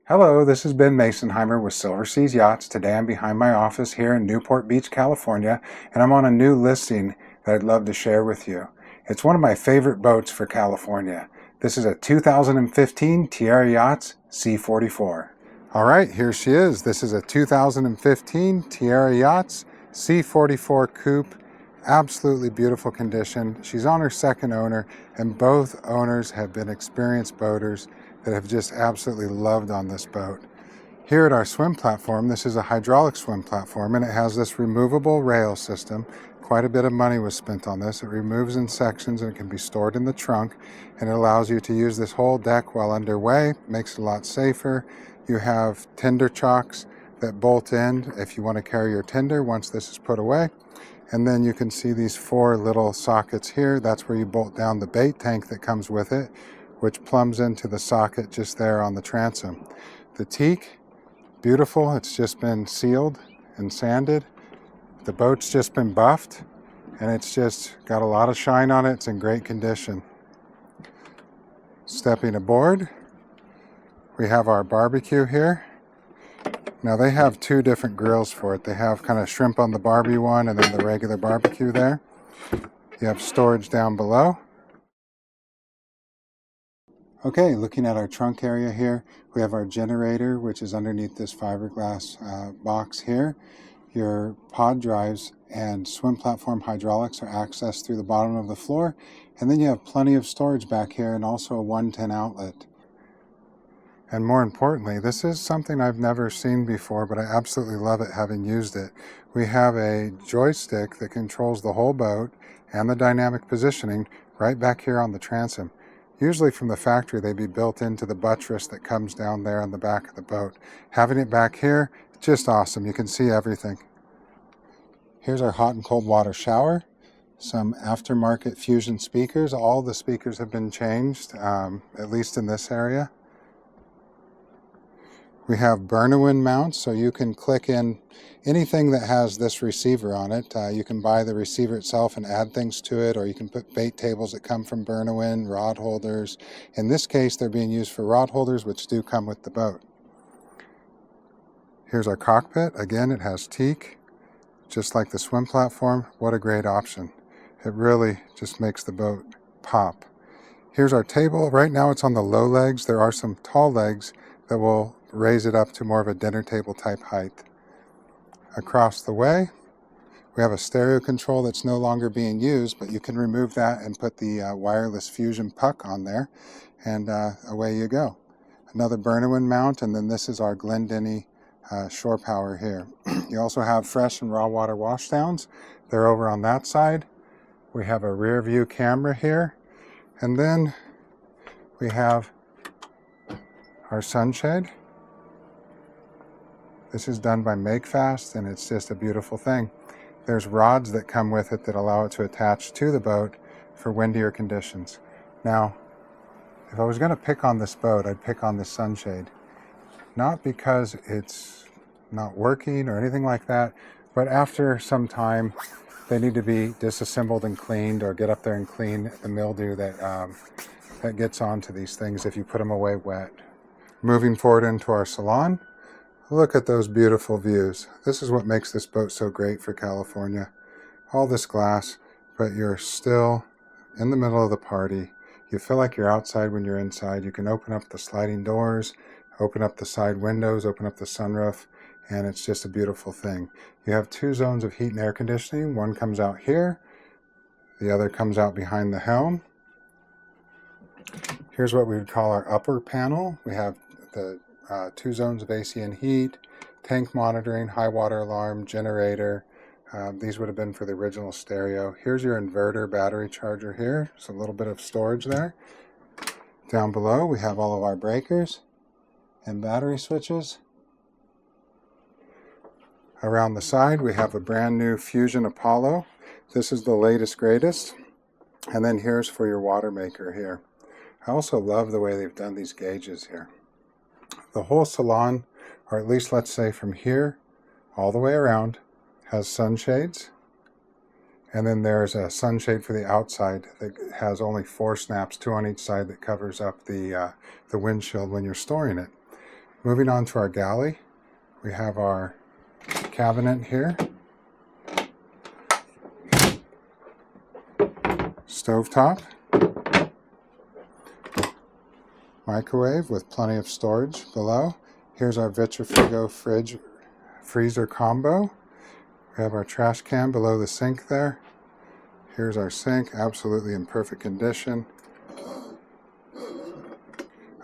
Hello, this is Ben Masonheimer with Silver Seas Yachts. Today I'm behind my office here in Newport Beach, California, and I'm on a new listing that I'd love to share with you. It's one of my favorite boats for California. This is a 2015 Tiara Yachts C44. Alright, here she is. This is a 2015 Tiara Yachts C44 Coupe. Absolutely beautiful condition. She's on her second owner, and both owners have been experienced boaters that have just absolutely loved on this boat. Here at our swim platform, this is a hydraulic swim platform, and it has this removable rail system. Quite a bit of money was spent on this. It removes in sections and it can be stored in the trunk, and it allows you to use this whole deck while underway. Makes it a lot safer. You have tinder chocks that bolt in if you want to carry your tinder once this is put away. And then you can see these four little sockets here. That's where you bolt down the bait tank that comes with it, which plumbs into the socket just there on the transom. The teak, beautiful. It's just been sealed and sanded. The boat's just been buffed, and it's just got a lot of shine on it. It's in great condition. Stepping aboard, we have our barbecue here. Now they have two different grills for it. They have kind of shrimp on the barbie one and then the regular barbecue there. You have storage down below. Okay, looking at our trunk area here, we have our generator, which is underneath this fiberglass box here. Your pod drives and swim platform hydraulics are accessed through the bottom of the floor. And then you have plenty of storage back here and also a 110 outlet. And more importantly, this is something I've never seen before, but I absolutely love it having used it. We have a joystick that controls the whole boat and the dynamic positioning right back here on the transom. Usually from the factory, they'd be built into the buttress that comes down there on the back of the boat. Having it back here, just awesome. You can see everything. Here's our hot and cold water shower. Some aftermarket Fusion speakers. All the speakers have been changed, at least in this area. We have burn-in mounts, so you can click in anything that has this receiver on it. You can buy the receiver itself and add things to it, or you can put bait tables that come from burn-in, rod holders. In this case, they're being used for rod holders, which do come with the boat. Here's our cockpit. Again, it has teak, just like the swim platform. What a great option. It really just makes the boat pop. Here's our table. Right now it's on the low legs. There are some tall legs that will raise it up to more of a dinner table type height. Across the way, we have a stereo control that's no longer being used, but you can remove that and put the wireless Fusion puck on there, and away you go. Another burn-in mount, and then this is our Glendinning shore power here. You also have fresh and raw water washdowns. They're over on that side. We have a rear view camera here, and then we have our sunshade. This is done by Makefast, and it's just a beautiful thing. There's rods that come with it that allow it to attach to the boat for windier conditions. Now, if I was going to pick on this boat, I'd pick on this sunshade. Not because it's not working or anything like that, but after some time, they need to be disassembled and cleaned, or get up there and clean the mildew that gets onto these things if you put them away wet. Moving forward into our salon, look at those beautiful views. This is what makes this boat so great for California. All this glass, but you're still in the middle of the party. You feel like you're outside when you're inside. You can open up the sliding doors, open up the side windows, open up the sunroof, and it's just a beautiful thing. You have two zones of heat and air conditioning. One comes out here, the other comes out behind the helm. Here's what we would call our upper panel. We have the two zones of AC and heat, tank monitoring, high water alarm, generator. These would have been for the original stereo. Here's your inverter battery charger here. Just a little bit of storage there. Down below we have all of our breakers and battery switches. Around the side we have a brand new Fusion Apollo. This is the latest greatest. And then here's for your water maker here. I also love the way they've done these gauges here. The whole salon, or at least let's say from here all the way around, has sunshades. And then there's a sunshade for the outside that has only 4 snaps, 2 on each side, that covers up the windshield when you're storing it. Moving on to our galley, we have our cabinet here, stovetop, microwave with plenty of storage below. Here's our Vitrifrigo fridge freezer combo. We have our trash can below the sink there. Here's our sink, absolutely in perfect condition.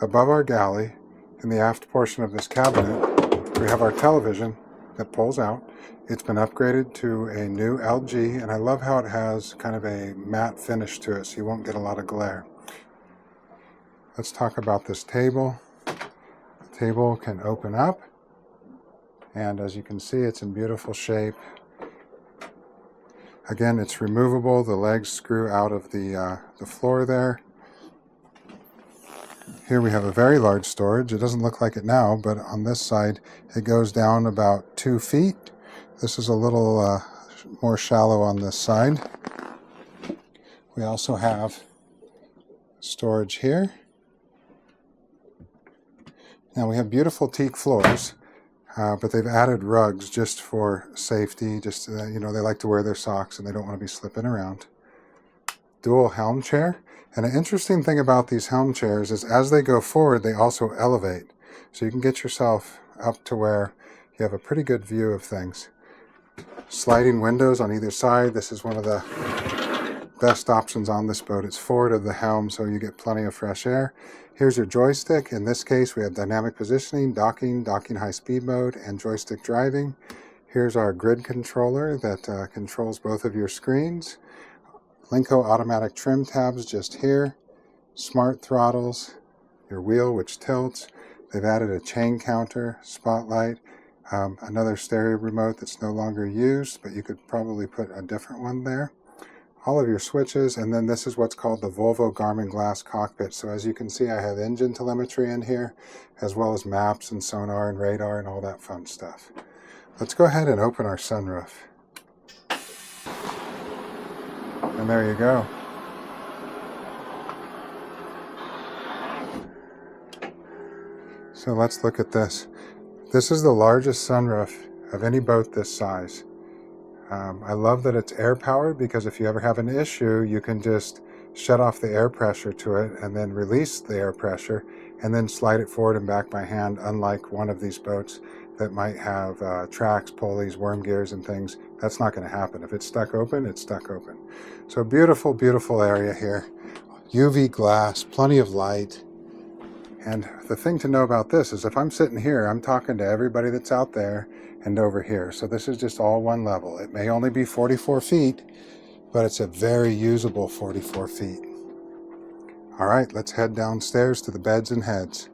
Above our galley, in the aft portion of this cabinet, we have our television that pulls out. It's been upgraded to a new LG, and I love how it has kind of a matte finish to it, so you won't get a lot of glare. Let's talk about this table. The table can open up, and as you can see, it's in beautiful shape. Again, it's removable. The legs screw out of the floor there. Here we have a very large storage. It doesn't look like it now, but on this side it goes down about 2 feet. This is a little more shallow on this side. We also have storage here. Now we have beautiful teak floors, but they've added rugs just for safety. Just you know, they like to wear their socks and they don't want to be slipping around. Dual Helm chair. And an interesting thing about these Helm chairs is as they go forward, they also elevate. So you can get yourself up to where you have a pretty good view of things. Sliding windows on either side. This is one of the best options on this boat. It's forward of the helm, so you get plenty of fresh air. Here's your joystick. In this case, we have dynamic positioning, docking high speed mode, and joystick driving. Here's our grid controller that controls both of your screens. Linko automatic trim tabs just here. Smart throttles, your wheel which tilts. They've added a chain counter, spotlight, another stereo remote that's no longer used, but you could probably put a different one there. All of your switches, and then this is what's called the Volvo Garmin Glass Cockpit. So as you can see, I have engine telemetry in here, as well as maps and sonar and radar and all that fun stuff. Let's go ahead and open our sunroof. And there you go. So let's look at this. This is the largest sunroof of any boat this size. I love that it's air powered, because if you ever have an issue, you can just shut off the air pressure to it and then release the air pressure and then slide it forward and back by hand, unlike one of these boats that might have tracks, pulleys, worm gears and things. That's not going to happen. If it's stuck open, it's stuck open. So beautiful, beautiful area here. UV glass, plenty of light. And the thing to know about this is if I'm sitting here, I'm talking to everybody that's out there and over here. So this is just all one level. It may only be 44 feet, but it's a very usable 44 feet. All right, let's head downstairs to the beds and heads.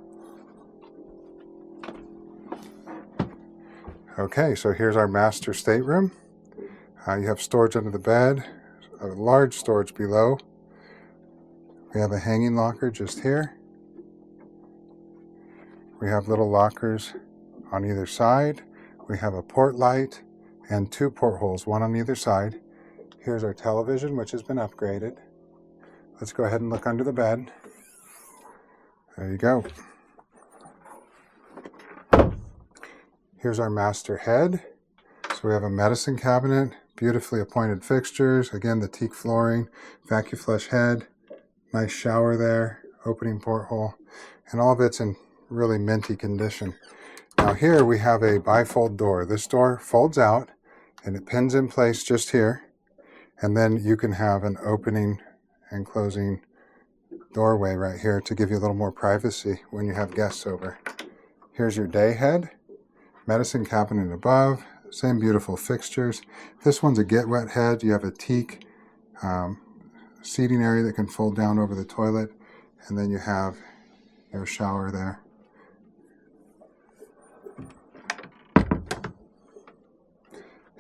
Okay, so here's our master stateroom. You have storage under the bed, a large storage below. We have a hanging locker just here. We have little lockers on either side. We have a port light and 2 portholes, one on either side. Here's our television, which has been upgraded. Let's go ahead and look under the bed. There you go. Here's our master head. So we have a medicine cabinet, beautifully appointed fixtures. Again, the teak flooring, vacuum flush head, nice shower there, opening porthole, and all of it's in really minty condition. Now here we have a bifold door. This door folds out and it pins in place just here, and then you can have an opening and closing doorway right here to give you a little more privacy when you have guests over. Here's your day head, medicine cabinet above, same beautiful fixtures. This one's a get wet head. You have a teak seating area that can fold down over the toilet, and then you have your shower there.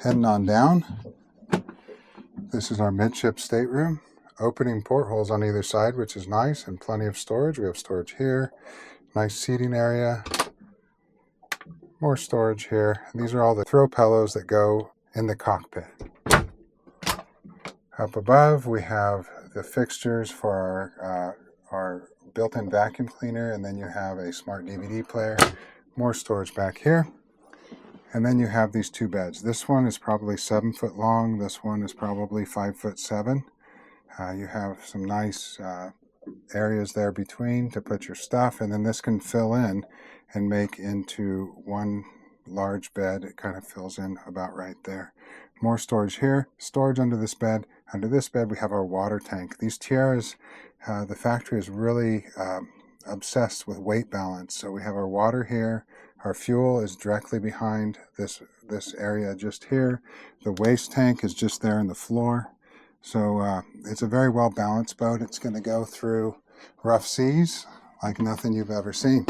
Heading on down, this is our midship stateroom. Opening portholes on either side, which is nice, and plenty of storage. We have storage here, nice seating area, more storage here. And these are all the throw pillows that go in the cockpit. Up above, we have the fixtures for our built-in vacuum cleaner, and then you have a smart DVD player More storage back here. And then you have these two beds. This one is probably 7 foot long. This one is probably 5'7". You have some nice areas there between to put your stuff, and then this can fill in and make into one large bed. It kind of fills in about right there. More storage here. Storage under this bed. Under this bed we have our water tank. These Tiaras, the factory is really obsessed with weight balance. So we have our water here. Our fuel is directly behind this area just here. The waste tank is just there in the floor. So it's a very well balanced boat. It's going to go through rough seas like nothing you've ever seen.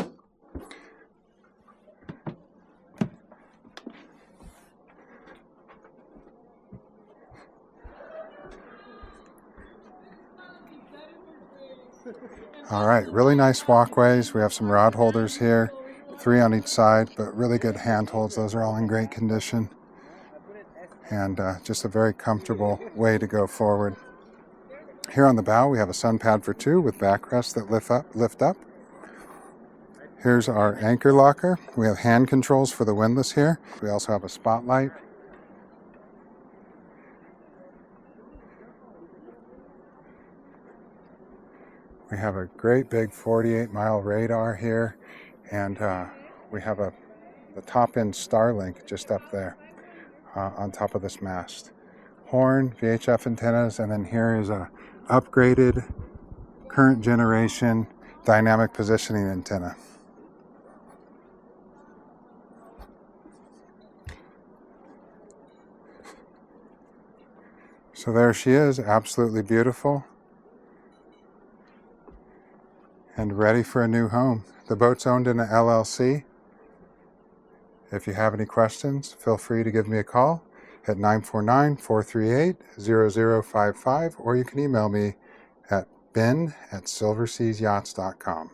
All right, really nice walkways. We have some rod holders here, 3 on each side, but really good handholds. Those are all in great condition. And just a very comfortable way to go forward. Here on the bow, we have a sun pad for 2 with backrests that lift up. Here's our anchor locker. We have hand controls for the windlass here. We also have a spotlight. We have a great big 48-mile radar here, and we have the top-end Starlink just up there on top of this mast. Horn, VHF antennas, and then here is a upgraded current generation dynamic positioning antenna. So there she is, absolutely beautiful and ready for a new home. The boat's owned in an LLC. If you have any questions, feel free to give me a call at 949-438-0055, or you can email me at ben@silverseasyachts.com.